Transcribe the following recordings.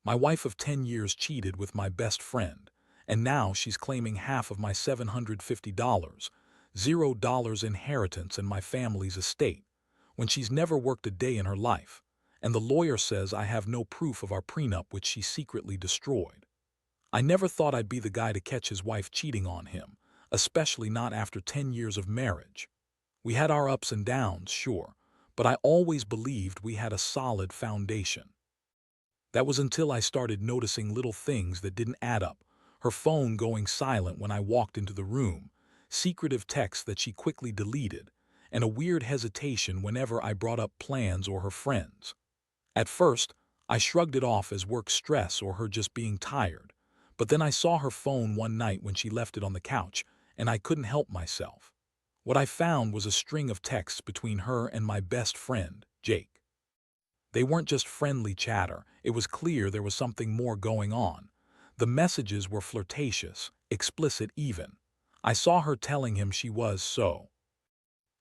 My wife of 10 years cheated with my best friend, and now she's claiming half of my $750, $0 inheritance and my family's estate, when she's never worked a day in her life, and the lawyer says I have no proof of our prenup which she secretly destroyed. I never thought I'd be the guy to catch his wife cheating on him, especially not after 10 years of marriage. We had our ups and downs, sure, but I always believed we had a solid foundation. That was until I started noticing little things that didn't add up. Her phone going silent when I walked into the room, secretive texts that she quickly deleted, and a weird hesitation whenever I brought up plans or her friends. At first, I shrugged it off as work stress or her just being tired, but then I saw her phone one night when she left it on the couch, and I couldn't help myself. What I found was a string of texts between her and my best friend, Jake. They weren't just friendly chatter, it was clear there was something more going on. The messages were flirtatious, explicit even. I saw her telling him she was so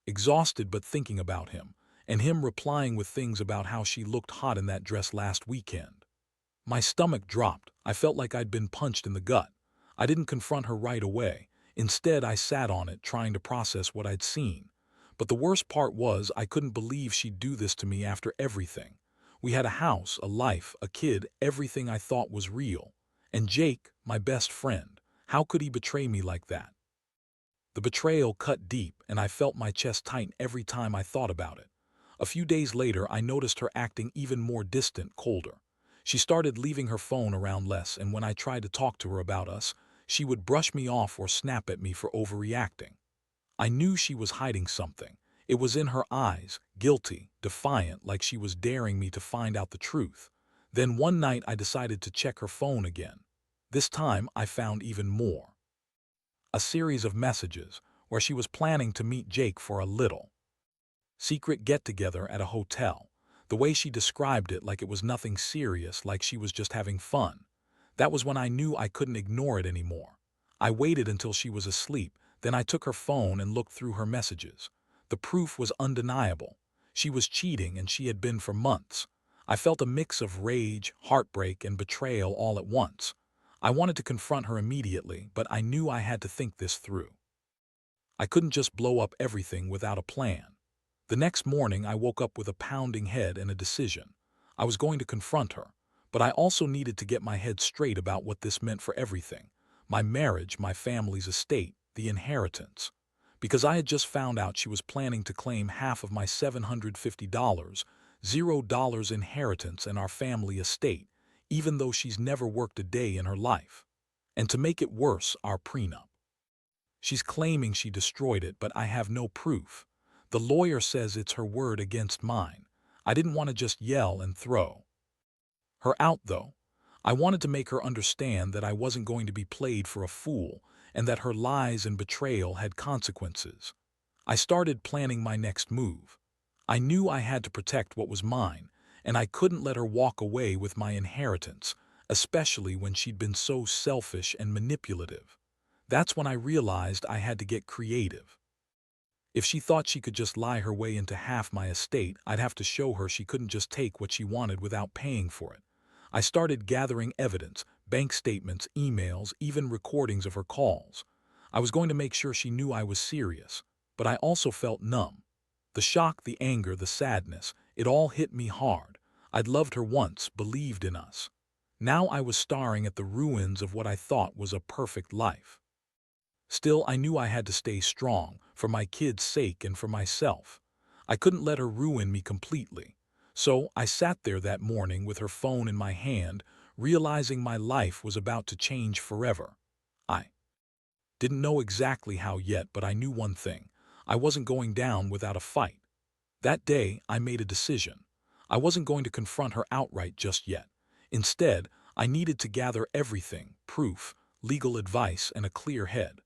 exhausted but thinking about him, and him replying with things about how she looked hot in that dress last weekend. My stomach dropped. I felt like I'd been punched in the gut. I didn't confront her right away. Instead, I sat on it, trying to process what I'd seen. But the worst part was I couldn't believe she'd do this to me after everything. We had a house, a life, a kid, everything I thought was real. And Jake, my best friend, how could he betray me like that? The betrayal cut deep, and I felt my chest tighten every time I thought about it. A few days later, I noticed her acting even more distant, colder. She started leaving her phone around less, and when I tried to talk to her about us, she would brush me off or snap at me for overreacting. I knew she was hiding something. It was in her eyes, guilty, defiant, like she was daring me to find out the truth. Then one night I decided to check her phone again. This time I found even more. A series of messages where she was planning to meet Jake for a little secret get-together at a hotel. The way she described it, like it was nothing serious, like she was just having fun. That was when I knew I couldn't ignore it anymore. I waited until she was asleep, then I took her phone and looked through her messages. The proof was undeniable. She was cheating, and she had been for months. I felt a mix of rage, heartbreak, and betrayal all at once. I wanted to confront her immediately, but I knew I had to think this through. I couldn't just blow up everything without a plan. The next morning, I woke up with a pounding head and a decision. I was going to confront her, but I also needed to get my head straight about what this meant for everything: my marriage, my family's estate, the inheritance. Because I had just found out she was planning to claim half of my $750, $0 inheritance and our family estate, even though she's never worked a day in her life. And to make it worse, our prenup. She's claiming she destroyed it, but I have no proof. The lawyer says it's her word against mine. I didn't want to just yell and throw her out, though. I wanted to make her understand that I wasn't going to be played for a fool, and that her lies and betrayal had consequences. I started planning my next move. I knew I had to protect what was mine, and I couldn't let her walk away with my inheritance, especially when she'd been so selfish and manipulative. That's when I realized I had to get creative. If she thought she could just lie her way into half my estate, I'd have to show her she couldn't just take what she wanted without paying for it. I started gathering evidence, bank statements, emails, even recordings of her calls. I was going to make sure she knew I was serious, but I also felt numb. The shock, the anger, the sadness, it all hit me hard. I'd loved her once, believed in us. Now I was staring at the ruins of what I thought was a perfect life. Still, I knew I had to stay strong, for my kids' sake and for myself. I couldn't let her ruin me completely. So I sat there that morning with her phone in my hand, realizing my life was about to change forever. I didn't know exactly how yet, but I knew one thing: I wasn't going down without a fight. That day, I made a decision. I wasn't going to confront her outright just yet. Instead, I needed to gather everything: proof, legal advice, and a clear head.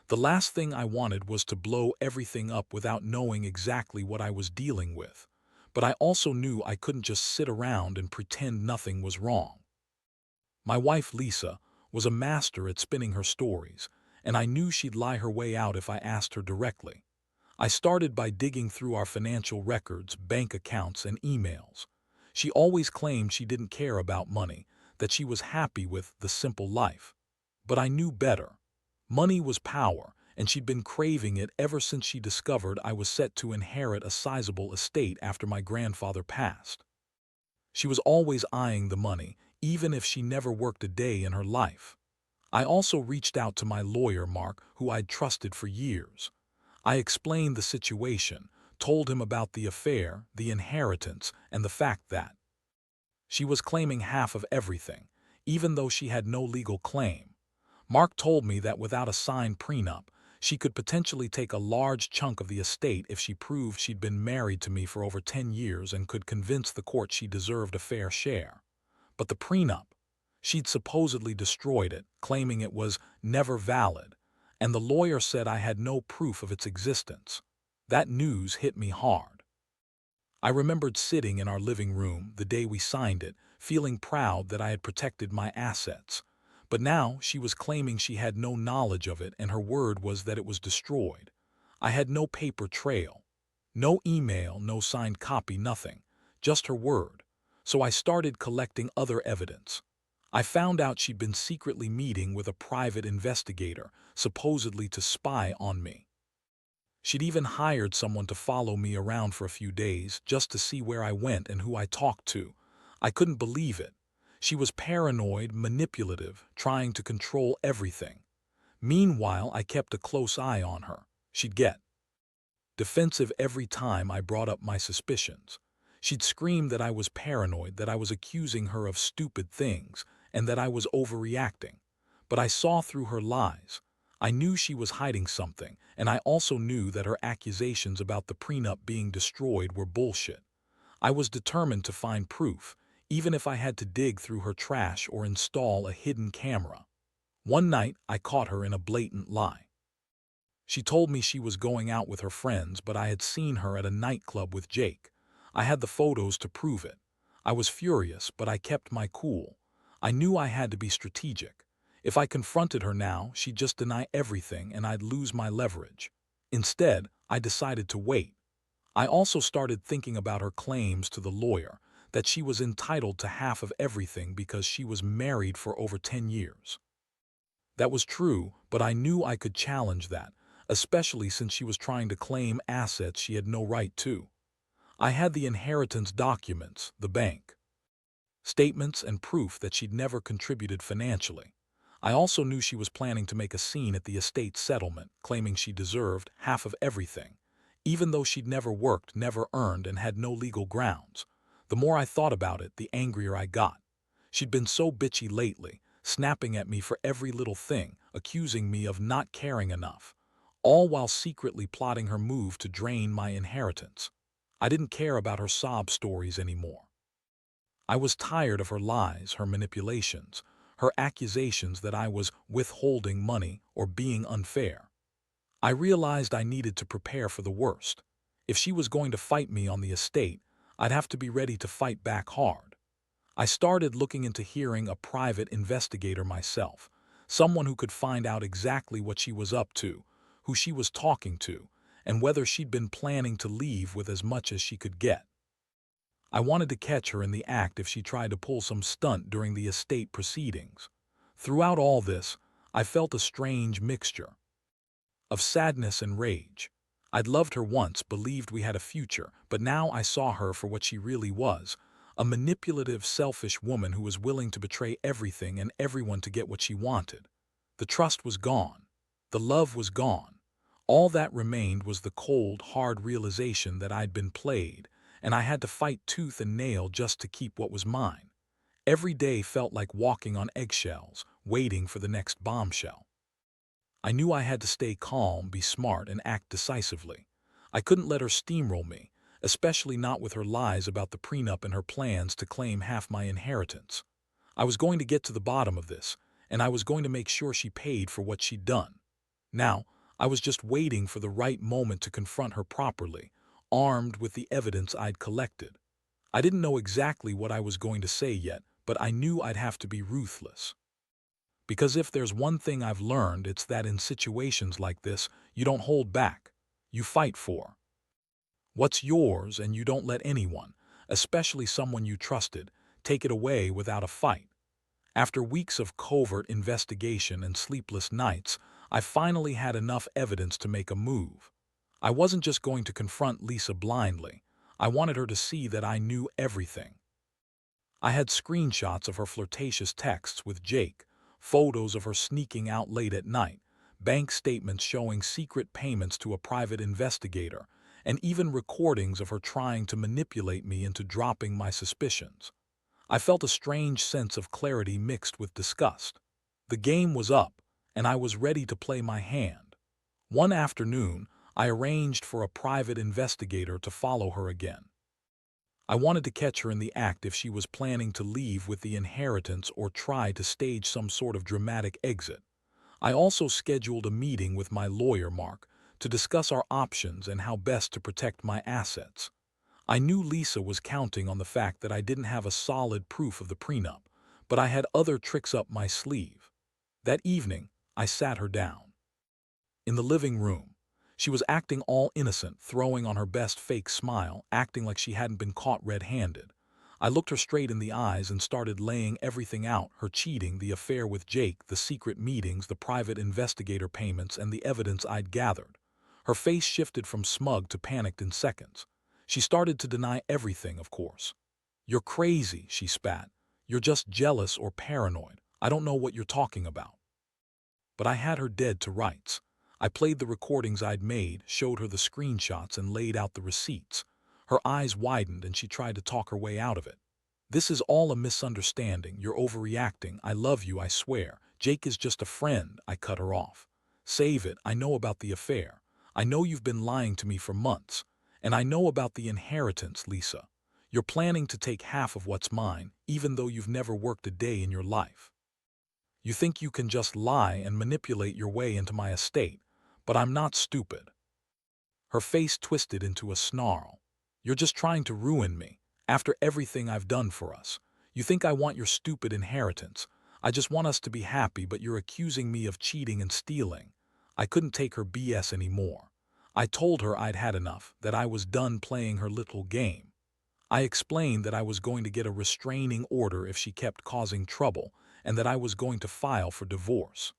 The last thing I wanted was to blow everything up without knowing exactly what I was dealing with. But I also knew I couldn't just sit around and pretend nothing was wrong. My wife, Lisa, was a master at spinning her stories, and I knew she'd lie her way out if I asked her directly. I started by digging through our financial records, bank accounts, and emails. She always claimed she didn't care about money, that she was happy with the simple life. But I knew better. Money was power, and she'd been craving it ever since she discovered I was set to inherit a sizable estate after my grandfather passed. She was always eyeing the money, even if she never worked a day in her life. I also reached out to my lawyer, Mark, who I'd trusted for years. I explained the situation, told him about the affair, the inheritance, and the fact that she was claiming half of everything, even though she had no legal claim. Mark told me that without a signed prenup, she could potentially take a large chunk of the estate if she proved she'd been married to me for over 10 years and could convince the court she deserved a fair share. But the prenup, she'd supposedly destroyed it, claiming it was never valid, and the lawyer said I had no proof of its existence. That news hit me hard. I remembered sitting in our living room the day we signed it, feeling proud that I had protected my assets. But now she was claiming she had no knowledge of it and her word was that it was destroyed. I had no paper trail. No email, no signed copy, nothing. Just her word. So I started collecting other evidence. I found out she'd been secretly meeting with a private investigator, supposedly to spy on me. She'd even hired someone to follow me around for a few days just to see where I went and who I talked to. I couldn't believe it. She was paranoid, manipulative, trying to control everything. Meanwhile, I kept a close eye on her. She'd get defensive every time I brought up my suspicions. She'd scream that I was paranoid, that I was accusing her of stupid things, and that I was overreacting. But I saw through her lies. I knew she was hiding something, and I also knew that her accusations about the prenup being destroyed were bullshit. I was determined to find proof, even if I had to dig through her trash or install a hidden camera. One night, I caught her in a blatant lie. She told me she was going out with her friends, but I had seen her at a nightclub with Jake. I had the photos to prove it. I was furious, but I kept my cool. I knew I had to be strategic. If I confronted her now, she'd just deny everything and I'd lose my leverage. Instead, I decided to wait. I also started thinking about her claims to the lawyer, that she was entitled to half of everything because she was married for over 10 years. That was true, but I knew I could challenge that, especially since she was trying to claim assets she had no right to. I had the inheritance documents, the bank statements, and proof that she'd never contributed financially. I also knew she was planning to make a scene at the estate settlement, claiming she deserved half of everything, even though she'd never worked, never earned, and had no legal grounds. The more I thought about it, the angrier I got. She'd been so bitchy lately, snapping at me for every little thing, accusing me of not caring enough, all while secretly plotting her move to drain my inheritance. I didn't care about her sob stories anymore. I was tired of her lies, her manipulations, her accusations that I was withholding money or being unfair. I realized I needed to prepare for the worst. If she was going to fight me on the estate, I'd have to be ready to fight back hard. I started looking into hiring a private investigator myself, someone who could find out exactly what she was up to, who she was talking to, and whether she'd been planning to leave with as much as she could get. I wanted to catch her in the act if she tried to pull some stunt during the estate proceedings. Throughout all this, I felt a strange mixture of sadness and rage. I'd loved her once, believed we had a future, but now I saw her for what she really was, a manipulative, selfish woman who was willing to betray everything and everyone to get what she wanted. The trust was gone. The love was gone. All that remained was the cold, hard realization that I'd been played, and I had to fight tooth and nail just to keep what was mine. Every day felt like walking on eggshells, waiting for the next bombshell. I knew I had to stay calm, be smart, and act decisively. I couldn't let her steamroll me, especially not with her lies about the prenup and her plans to claim half my inheritance. I was going to get to the bottom of this, and I was going to make sure she paid for what she'd done. Now, I was just waiting for the right moment to confront her properly, armed with the evidence I'd collected. I didn't know exactly what I was going to say yet, but I knew I'd have to be ruthless. Because if there's one thing I've learned, it's that in situations like this, you don't hold back. You fight for what's yours, and you don't let anyone, especially someone you trusted, take it away without a fight. After weeks of covert investigation and sleepless nights, I finally had enough evidence to make a move. I wasn't just going to confront Lisa blindly. I wanted her to see that I knew everything. I had screenshots of her flirtatious texts with Jake, photos of her sneaking out late at night, bank statements showing secret payments to a private investigator, and even recordings of her trying to manipulate me into dropping my suspicions. I felt a strange sense of clarity mixed with disgust. The game was up, and I was ready to play my hand. One afternoon, I arranged for a private investigator to follow her again. I wanted to catch her in the act if she was planning to leave with the inheritance or try to stage some sort of dramatic exit. I also scheduled a meeting with my lawyer, Mark, to discuss our options and how best to protect my assets. I knew Lisa was counting on the fact that I didn't have a solid proof of the prenup, but I had other tricks up my sleeve. That evening, I sat her down. In the living room, she was acting all innocent, throwing on her best fake smile, acting like she hadn't been caught red-handed. I looked her straight in the eyes and started laying everything out: her cheating, the affair with Jake, the secret meetings, the private investigator payments, and the evidence I'd gathered. Her face shifted from smug to panicked in seconds. She started to deny everything, of course. "You're crazy," she spat. "You're just jealous or paranoid. I don't know what you're talking about." But I had her dead to rights. I played the recordings I'd made, showed her the screenshots, and laid out the receipts. Her eyes widened and she tried to talk her way out of it. "This is all a misunderstanding. You're overreacting. I love you, I swear. Jake is just a friend," I cut her off. "Save it. I know about the affair. I know you've been lying to me for months. And I know about the inheritance, Lisa. You're planning to take half of what's mine, even though you've never worked a day in your life. You think you can just lie and manipulate your way into my estate, but I'm not stupid." Her face twisted into a snarl. "You're just trying to ruin me, after everything I've done for us. You think I want your stupid inheritance. I just want us to be happy, but you're accusing me of cheating and stealing." I couldn't take her BS anymore. I told her I'd had enough, that I was done playing her little game. I explained that I was going to get a restraining order if she kept causing trouble, and that I was going to file for divorce.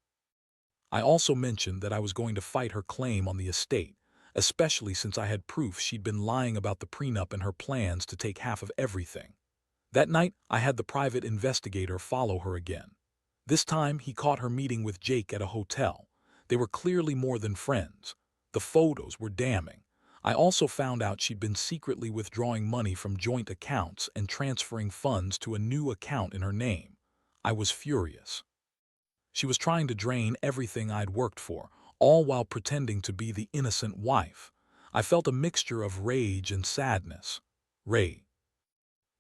I also mentioned that I was going to fight her claim on the estate, especially since I had proof she'd been lying about the prenup and her plans to take half of everything. That night, I had the private investigator follow her again. This time, he caught her meeting with Jake at a hotel. They were clearly more than friends. The photos were damning. I also found out she'd been secretly withdrawing money from joint accounts and transferring funds to a new account in her name. I was furious. She was trying to drain everything I'd worked for, all while pretending to be the innocent wife. I felt a mixture of rage and sadness. Rage,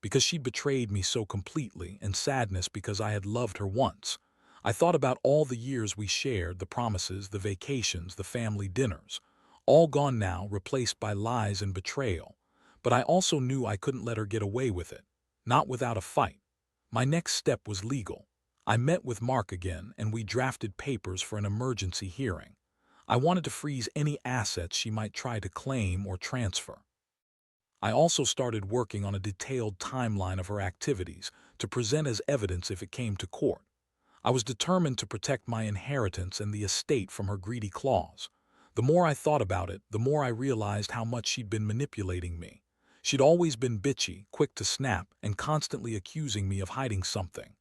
because she'd betrayed me so completely, and sadness because I had loved her once. I thought about all the years we shared, the promises, the vacations, the family dinners. All gone now, replaced by lies and betrayal. But I also knew I couldn't let her get away with it. Not without a fight. My next step was legal. I met with Mark again, and we drafted papers for an emergency hearing. I wanted to freeze any assets she might try to claim or transfer. I also started working on a detailed timeline of her activities to present as evidence if it came to court. I was determined to protect my inheritance and the estate from her greedy claws. The more I thought about it, the more I realized how much she'd been manipulating me. She'd always been bitchy, quick to snap, and constantly accusing me of hiding something.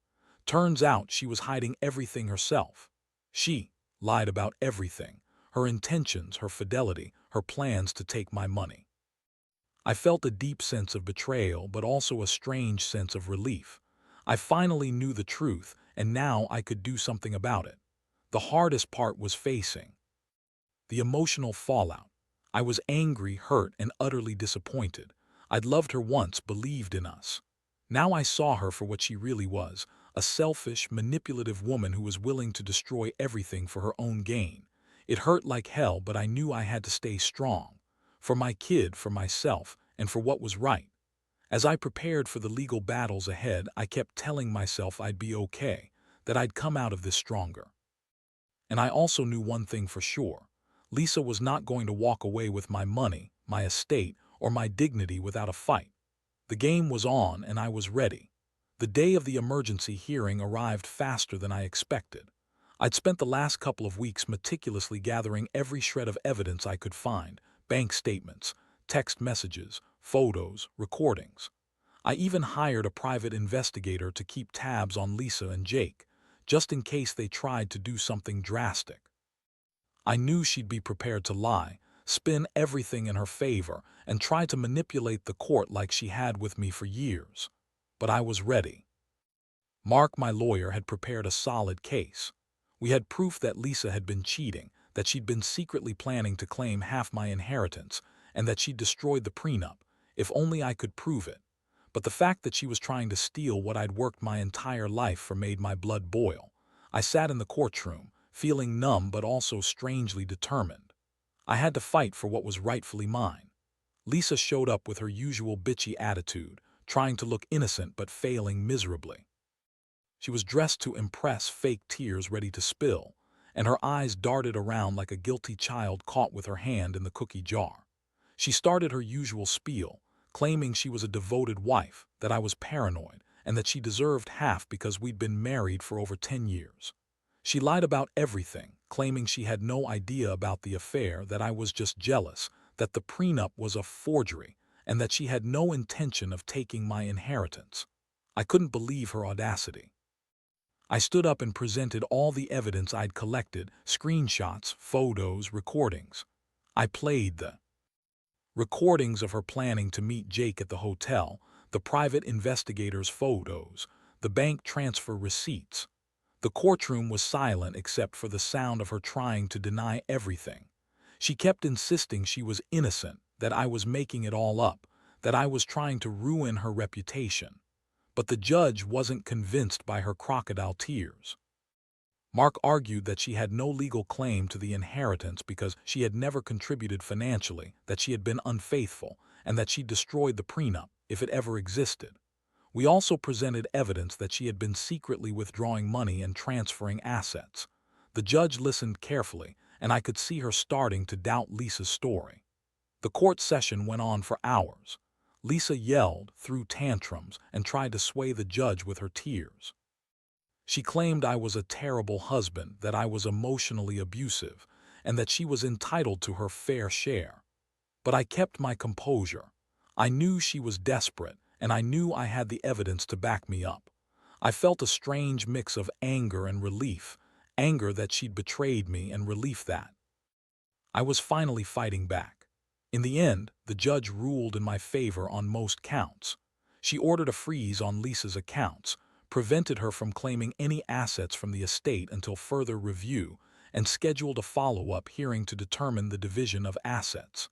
Turns out she was hiding everything herself. She lied about everything: her intentions, her fidelity, her plans to take my money. I felt a deep sense of betrayal, but also a strange sense of relief. I finally knew the truth, and now I could do something about it. The hardest part was facing the emotional fallout. I was angry, hurt, and utterly disappointed. I'd loved her once, believed in us. Now I saw her for what she really was: a selfish, manipulative woman who was willing to destroy everything for her own gain. It hurt like hell, but I knew I had to stay strong. For my kid, for myself, and for what was right. As I prepared for the legal battles ahead, I kept telling myself I'd be okay, that I'd come out of this stronger. And I also knew one thing for sure: Lisa was not going to walk away with my money, my estate, or my dignity without a fight. The game was on, and I was ready. The day of the emergency hearing arrived faster than I expected. I'd spent the last couple of weeks meticulously gathering every shred of evidence I could find: bank statements, text messages, photos, recordings. I even hired a private investigator to keep tabs on Lisa and Jake, just in case they tried to do something drastic. I knew she'd be prepared to lie, spin everything in her favor, and try to manipulate the court like she had with me for years. But I was ready. Mark, my lawyer, had prepared a solid case. We had proof that Lisa had been cheating, that she'd been secretly planning to claim half my inheritance, and that she'd destroyed the prenup, if only I could prove it. But the fact that she was trying to steal what I'd worked my entire life for made my blood boil. I sat in the courtroom, feeling numb but also strangely determined. I had to fight for what was rightfully mine. Lisa showed up with her usual bitchy attitude, trying to look innocent but failing miserably. She was dressed to impress, fake tears ready to spill, and her eyes darted around like a guilty child caught with her hand in the cookie jar. She started her usual spiel, claiming she was a devoted wife, that I was paranoid, and that she deserved half because we'd been married for over 10 years. She lied about everything, claiming she had no idea about the affair, that I was just jealous, that the prenup was a forgery, and that she had no intention of taking my inheritance. I couldn't believe her audacity. I stood up and presented all the evidence I'd collected: screenshots, photos, recordings. I played the recordings of her planning to meet Jake at the hotel, the private investigator's photos, the bank transfer receipts. The courtroom was silent except for the sound of her trying to deny everything. She kept insisting she was innocent, that I was making it all up, that I was trying to ruin her reputation. But the judge wasn't convinced by her crocodile tears. Mark argued that she had no legal claim to the inheritance because she had never contributed financially, that she had been unfaithful, and that she destroyed the prenup, if it ever existed. We also presented evidence that she had been secretly withdrawing money and transferring assets. The judge listened carefully, and I could see her starting to doubt Lisa's story. The court session went on for hours. Lisa yelled, threw tantrums, and tried to sway the judge with her tears. She claimed I was a terrible husband, that I was emotionally abusive, and that she was entitled to her fair share. But I kept my composure. I knew she was desperate, and I knew I had the evidence to back me up. I felt a strange mix of anger and relief: anger that she'd betrayed me, and relief that I was finally fighting back. In the end, the judge ruled in my favor on most counts. She ordered a freeze on Lisa's accounts, prevented her from claiming any assets from the estate until further review, and scheduled a follow-up hearing to determine the division of assets.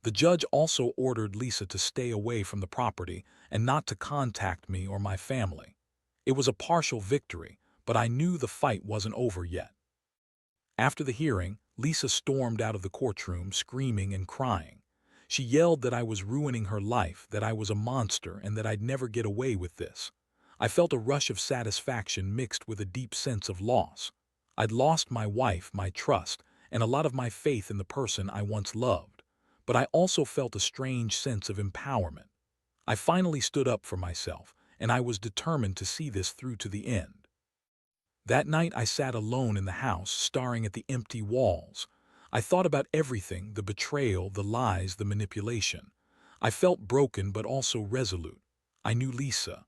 The judge also ordered Lisa to stay away from the property and not to contact me or my family. It was a partial victory, but I knew the fight wasn't over yet. After the hearing, Lisa stormed out of the courtroom screaming and crying. She yelled that I was ruining her life, that I was a monster, and that I'd never get away with this. I felt a rush of satisfaction mixed with a deep sense of loss. I'd lost my wife, my trust, and a lot of my faith in the person I once loved. But I also felt a strange sense of empowerment. I finally stood up for myself, and I was determined to see this through to the end. That night I sat alone in the house, staring at the empty walls. I thought about everything: the betrayal, the lies, the manipulation. I felt broken but also resolute. I knew Lisa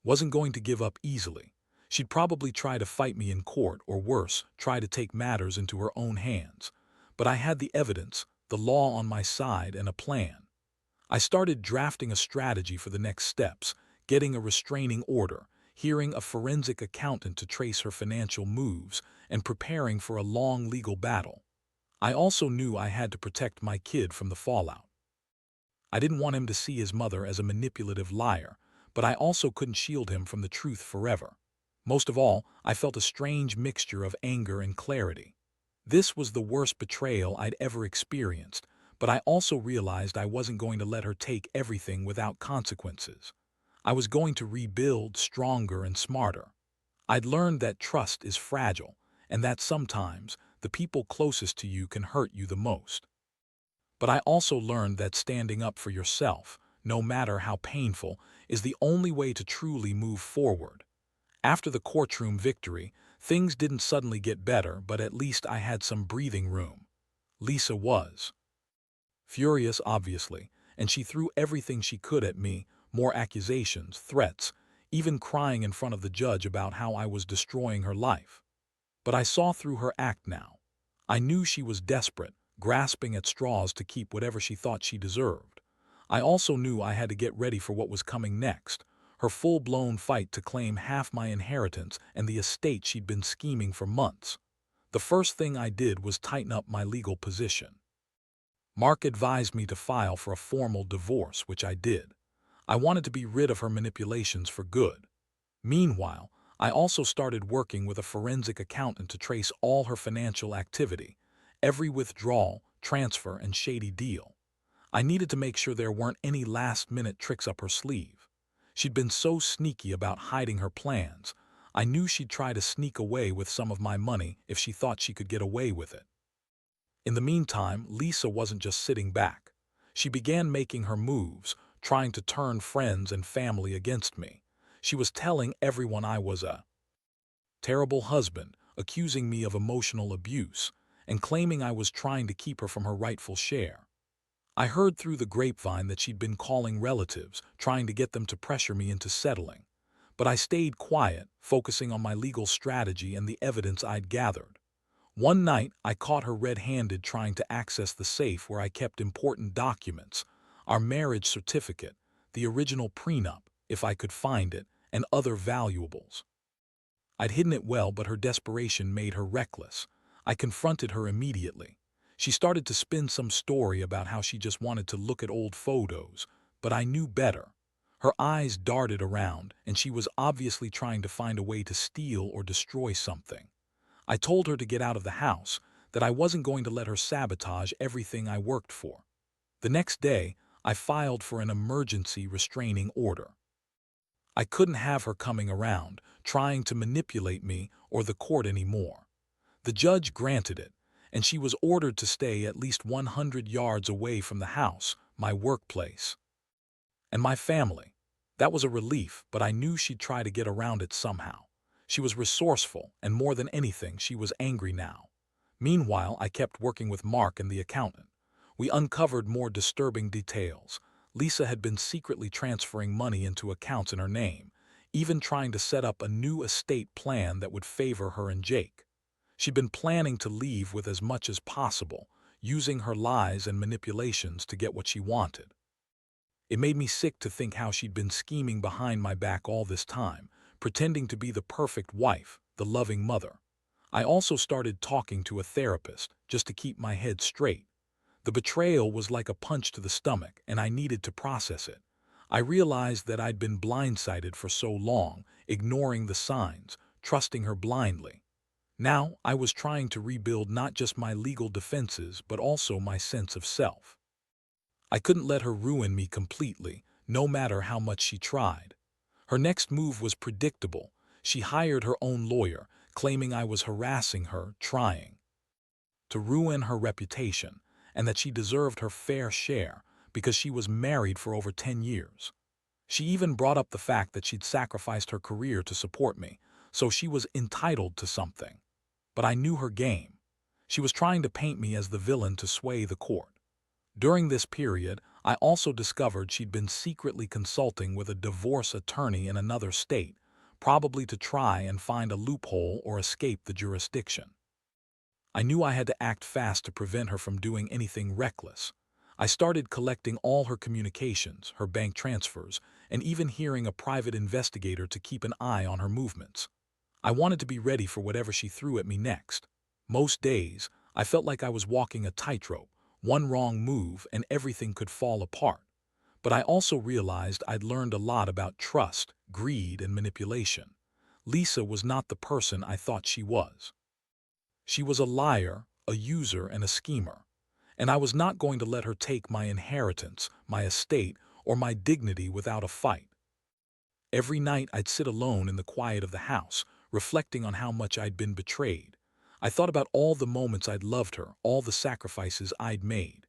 wasn't going to give up easily. She'd probably try to fight me in court, or worse, try to take matters into her own hands. But I had the evidence, the law on my side, and a plan. I started drafting a strategy for the next steps: getting a restraining order, hiring a forensic accountant to trace her financial moves, and preparing for a long legal battle. I also knew I had to protect my kid from the fallout. I didn't want him to see his mother as a manipulative liar, but I also couldn't shield him from the truth forever. Most of all, I felt a strange mixture of anger and clarity. This was the worst betrayal I'd ever experienced, but I also realized I wasn't going to let her take everything without consequences. I was going to rebuild stronger and smarter. I'd learned that trust is fragile, and that sometimes the people closest to you can hurt you the most. But I also learned that standing up for yourself, no matter how painful, is the only way to truly move forward. After the courtroom victory, things didn't suddenly get better, but at least I had some breathing room. Lisa was furious, obviously, and she threw everything she could at me, more accusations, threats, even crying in front of the judge about how I was destroying her life. But I saw through her act now. I knew she was desperate, grasping at straws to keep whatever she thought she deserved. I also knew I had to get ready for what was coming next, her full-blown fight to claim half my inheritance and the estate she'd been scheming for months. The first thing I did was tighten up my legal position. Mark advised me to file for a formal divorce, which I did. I wanted to be rid of her manipulations for good. Meanwhile, I also started working with a forensic accountant to trace all her financial activity, every withdrawal, transfer, and shady deal. I needed to make sure there weren't any last-minute tricks up her sleeve. She'd been so sneaky about hiding her plans. I knew she'd try to sneak away with some of my money if she thought she could get away with it. In the meantime, Lisa wasn't just sitting back. She began making her moves, trying to turn friends and family against me. She was telling everyone I was a terrible husband, accusing me of emotional abuse, and claiming I was trying to keep her from her rightful share. I heard through the grapevine that she'd been calling relatives, trying to get them to pressure me into settling. But I stayed quiet, focusing on my legal strategy and the evidence I'd gathered. One night, I caught her red-handed trying to access the safe where I kept important documents, our marriage certificate, the original prenup, if I could find it, and other valuables. I'd hidden it well, but her desperation made her reckless. I confronted her immediately. She started to spin some story about how she just wanted to look at old photos, but I knew better. Her eyes darted around, and she was obviously trying to find a way to steal or destroy something. I told her to get out of the house, that I wasn't going to let her sabotage everything I worked for. The next day, I filed for an emergency restraining order. I couldn't have her coming around, trying to manipulate me or the court anymore. The judge granted it, and she was ordered to stay at least 100 yards away from the house, my workplace, and my family. That was a relief, but I knew she'd try to get around it somehow. She was resourceful, and more than anything, she was angry now. Meanwhile, I kept working with Mark and the accountant. We uncovered more disturbing details. Lisa had been secretly transferring money into accounts in her name, even trying to set up a new estate plan that would favor her and Jake. She'd been planning to leave with as much as possible, using her lies and manipulations to get what she wanted. It made me sick to think how she'd been scheming behind my back all this time, pretending to be the perfect wife, the loving mother. I also started talking to a therapist, just to keep my head straight. The betrayal was like a punch to the stomach, and I needed to process it. I realized that I'd been blindsided for so long, ignoring the signs, trusting her blindly. Now, I was trying to rebuild not just my legal defenses, but also my sense of self. I couldn't let her ruin me completely, no matter how much she tried. Her next move was predictable. She hired her own lawyer, claiming I was harassing her, trying to ruin her reputation, and that she deserved her fair share because she was married for over 10 years. She even brought up the fact that she'd sacrificed her career to support me, so she was entitled to something. But I knew her game. She was trying to paint me as the villain to sway the court. During this period, I also discovered she'd been secretly consulting with a divorce attorney in another state, probably to try and find a loophole or escape the jurisdiction. I knew I had to act fast to prevent her from doing anything reckless. I started collecting all her communications, her bank transfers, and even hiring a private investigator to keep an eye on her movements. I wanted to be ready for whatever she threw at me next. Most days, I felt like I was walking a tightrope. One wrong move and everything could fall apart. But I also realized I'd learned a lot about trust, greed, and manipulation. Lisa was not the person I thought she was. She was a liar, a user, and a schemer. And I was not going to let her take my inheritance, my estate, or my dignity without a fight. Every night I'd sit alone in the quiet of the house, reflecting on how much I'd been betrayed. I thought about all the moments I'd loved her, all the sacrifices I'd made.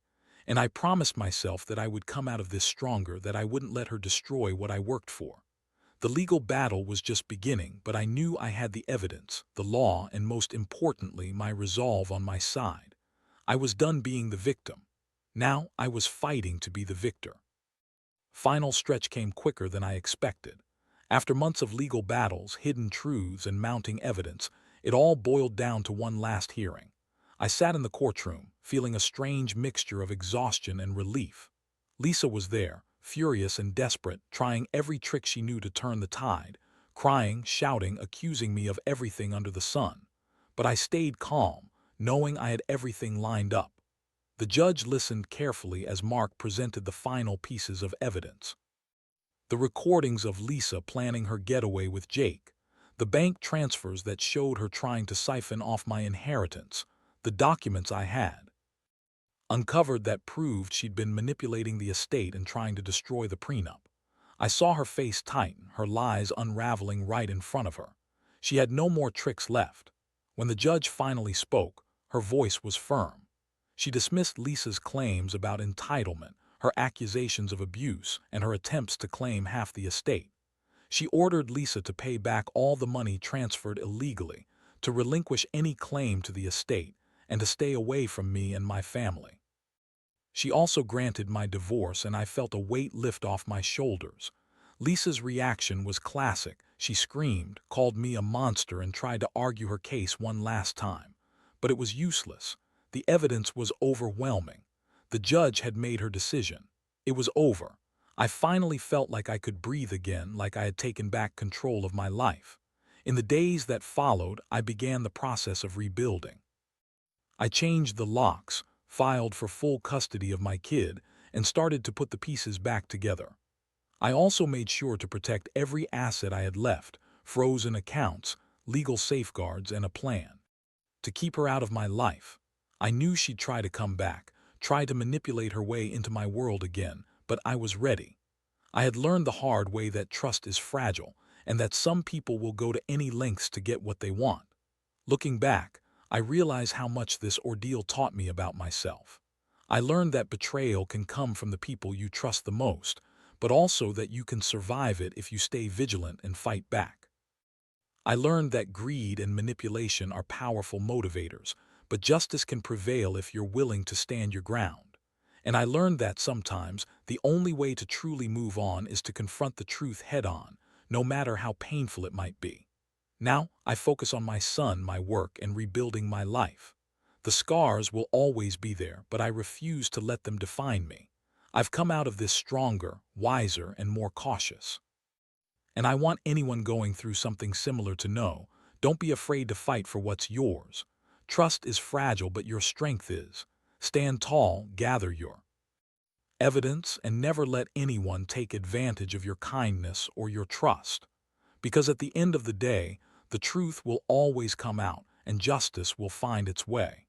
And I promised myself that I would come out of this stronger, that I wouldn't let her destroy what I worked for. The legal battle was just beginning, but I knew I had the evidence, the law, and most importantly, my resolve on my side. I was done being the victim. Now I was fighting to be the victor. Final stretch came quicker than I expected. After months of legal battles, hidden truths, and mounting evidence, it all boiled down to one last hearing. I sat in the courtroom, feeling a strange mixture of exhaustion and relief. Lisa was there, furious and desperate, trying every trick she knew to turn the tide, crying, shouting, accusing me of everything under the sun. But I stayed calm, knowing I had everything lined up. The judge listened carefully as Mark presented the final pieces of evidence. The recordings of Lisa planning her getaway with Jake, the bank transfers that showed her trying to siphon off my inheritance, the documents I had uncovered that proved she'd been manipulating the estate and trying to destroy the prenup. I saw her face tighten, her lies unraveling right in front of her. She had no more tricks left. When the judge finally spoke, her voice was firm. She dismissed Lisa's claims about entitlement, her accusations of abuse, and her attempts to claim half the estate. She ordered Lisa to pay back all the money transferred illegally, to relinquish any claim to the estate, and to stay away from me and my family. She also granted my divorce, and I felt a weight lift off my shoulders. Lisa's reaction was classic. She screamed, called me a monster, and tried to argue her case one last time. But it was useless. The evidence was overwhelming. The judge had made her decision. It was over. I finally felt like I could breathe again, like I had taken back control of my life. In the days that followed, I began the process of rebuilding. I changed the locks, filed for full custody of my kid, and started to put the pieces back together. I also made sure to protect every asset I had left, frozen accounts, legal safeguards, and a plan to keep her out of my life. I knew she'd try to come back, try to manipulate her way into my world again, but I was ready. I had learned the hard way that trust is fragile, and that some people will go to any lengths to get what they want. Looking back, I realize how much this ordeal taught me about myself. I learned that betrayal can come from the people you trust the most, but also that you can survive it if you stay vigilant and fight back. I learned that greed and manipulation are powerful motivators, but justice can prevail if you're willing to stand your ground. And I learned that sometimes the only way to truly move on is to confront the truth head-on, no matter how painful it might be. Now, I focus on my son, my work, and rebuilding my life. The scars will always be there, but I refuse to let them define me. I've come out of this stronger, wiser, and more cautious. And I want anyone going through something similar to know, don't be afraid to fight for what's yours. Trust is fragile, but your strength is. Stand tall, gather your evidence, and never let anyone take advantage of your kindness or your trust. Because at the end of the day, the truth will always come out, and justice will find its way.